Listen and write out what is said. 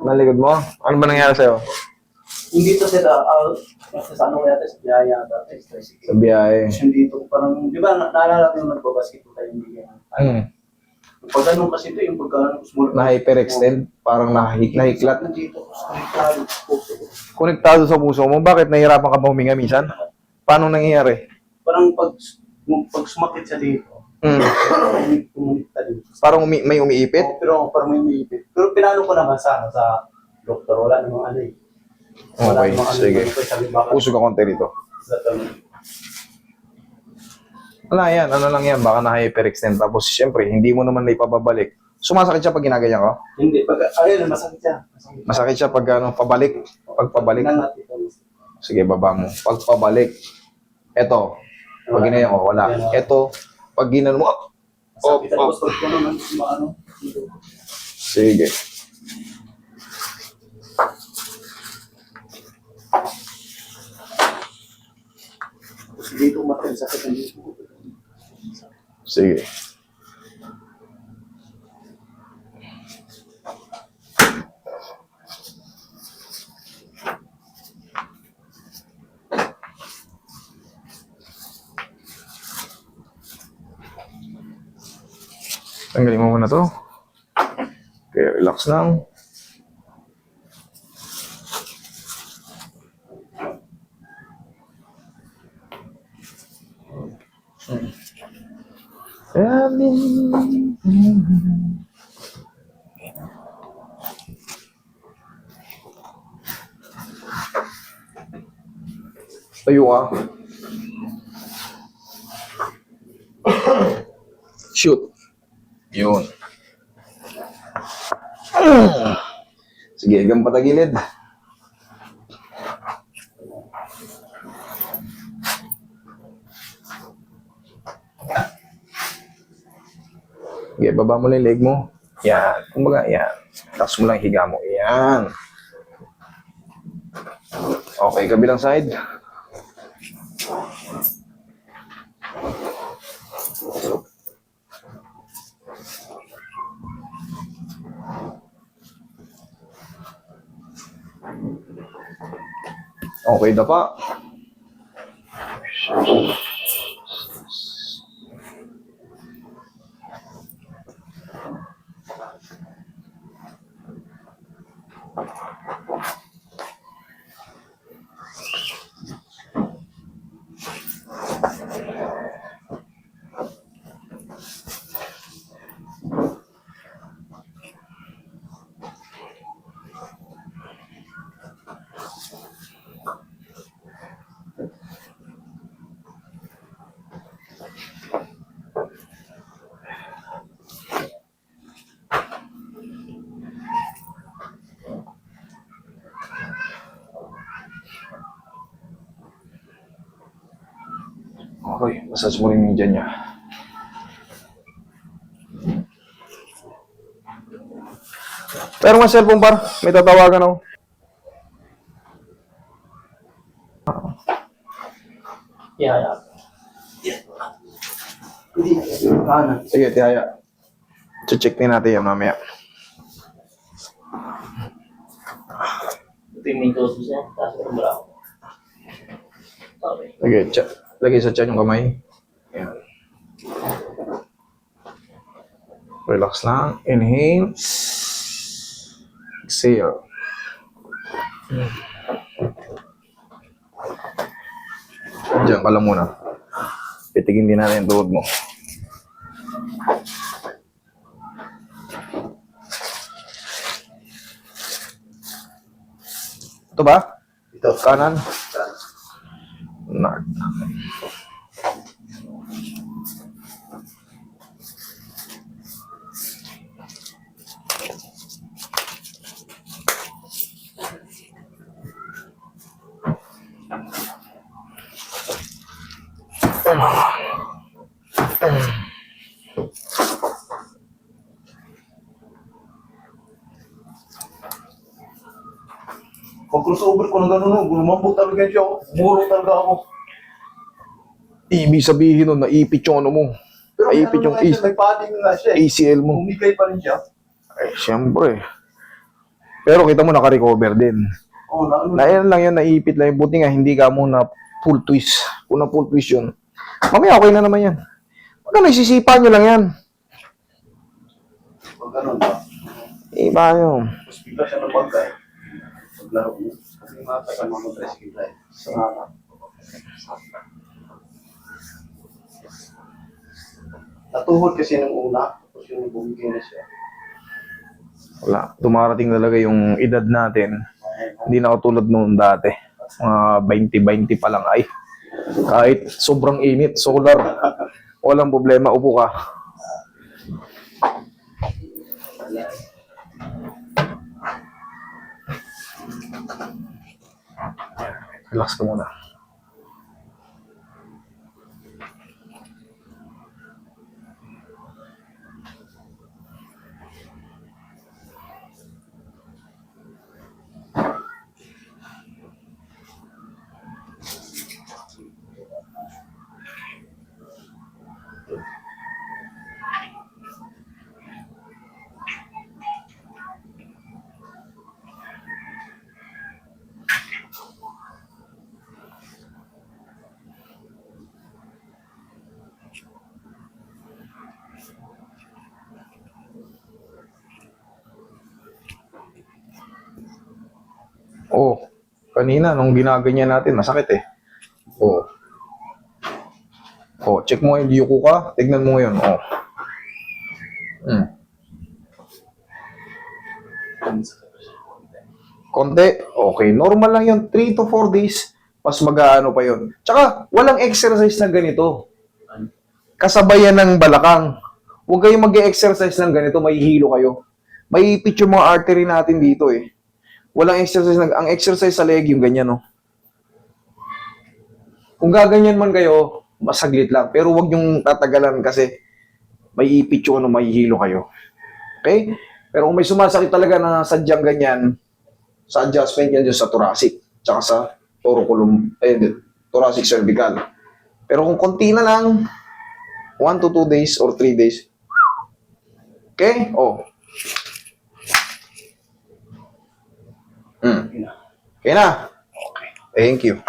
Nalikod mo? Ano ba nangyari sa'yo? Hindi to sila, sa ano kaya sa biyahe yata, Sa biyahe. hindi to parang, di ba, naalala ko yung nagbabasket ko tayo, hindi yan. Pag ganun kasi ito, yung pagka small. Na-hyperextend? Parang nahiklat? Nandito, Konektado sa puso mo? Bakit nahihirapan ka ba huminga minsan? Paano nangyayari? parang pag sumakit siya dito, kumunita dito. Parang may umiipit? Pero parang may umiipit. Pero pinano ko naman sa doktor, wala namang ano eh. Wala Okay, namang ano sige. dito, sabi baka Puso ka konti dito. sa tanong. Wala yan, ano lang yan, baka na-hyperextend. Tapos, syempre, hindi mo naman na ipababalik. Sumasakit siya pag ginaganyan ko? Hindi, ayun, masakit siya. Masakit siya pag pabalik? Pag pabalik? Tingnan natin ito. Sige, baba mo. Pag pabalik, eto, pag ginaganyan ko, wala. Eto, pag ginan mo, Masakit siya. Tapos pag ko naman, ano, dito. sige. Tapos dito umatin, sakit ang dito. Sige. Tanggalin mo muna to. Okay, relax lang. Tayo ka. Shoot. Yun. Sige, hanggang patagilid. Sige, baba mo lang yung leg mo. Yan. Kumbaga, yan. Taas mo lang yung higa mo. Yan. Okay, kabilang side. Okay na pa. Okay, massage mo rin yung dyan niya. Pero nga cellphone par, may tatawagan ako. Yeah. Hindi, kanan. Sige, tihaya. Check din natin yan mamaya. Ito yung main causes niya, tapos ito bravo. Okay. Sige, lagay sa tiyan yung kamay. Yan. Relax lang. Inhale. Exhale. Diyan ka lang muna. Pitigin din natin yung tuhod mo. Ito ba? Ito. Kanan? North. Pag crossover ko na gano'n, gumambot talaga siya ako. Muro talaga ako. Ibig sabihin nun, naipit yung ano mo. Pero may Naipit ano yung nga siya, may padding nga siya eh. ACL mo. Umigay pa rin siya. Ay, siyempre. Pero kita mo, naka-recover din. Oo, na ano. Na yan lang yun, naipit lang yung buti nga, hindi ka muna full twist. Kung na full twist yun, mamaya okay na naman yan. Pag ano, isisipa nyo lang yan. Pag ganun ba? Iba yun. Tapos bigla siya ng bagay. Paglaro mo. Kasi mga kasama mo dressing light. Sa natuhod kasi nung una. Tapos yung bumigay na siya. Wala, dumarating talaga yung edad natin. Ay, Hindi na katulad noon dati. Mga 20-20 pa lang ay. Kahit sobrang init, solar, walang problema, upo ka. Relax ka muna. Oh, kanina nung ginaganyan natin, masakit eh. Oh. Oh, check mo yung yuko ka. Tignan mo ngayon. Oh. Hmm. Konti. Okay, normal lang yun. 3 to 4 days, mas mag-aano pa yun. Tsaka, walang exercise na ganito. Kasabayan ng balakang. Huwag kayong mag-exercise ng ganito, mahihilo kayo. Maiipit yung mga artery natin dito eh. Walang exercise. Ang exercise sa leg, yung ganyan, no? Kung gaganyan man kayo, masaglit lang. Pero huwag yung tatagalan kasi may ipit yung ano, mahihilo kayo. Okay? Pero kung may sumasakit talaga na sadyang ganyan, sa adjustment yan dyan sa thoracic, tsaka sa thoracic cervical. Pero kung konti na lang, 1 to 2 days or 3 days, okay? Oh. Okay na. Okay. Thank you.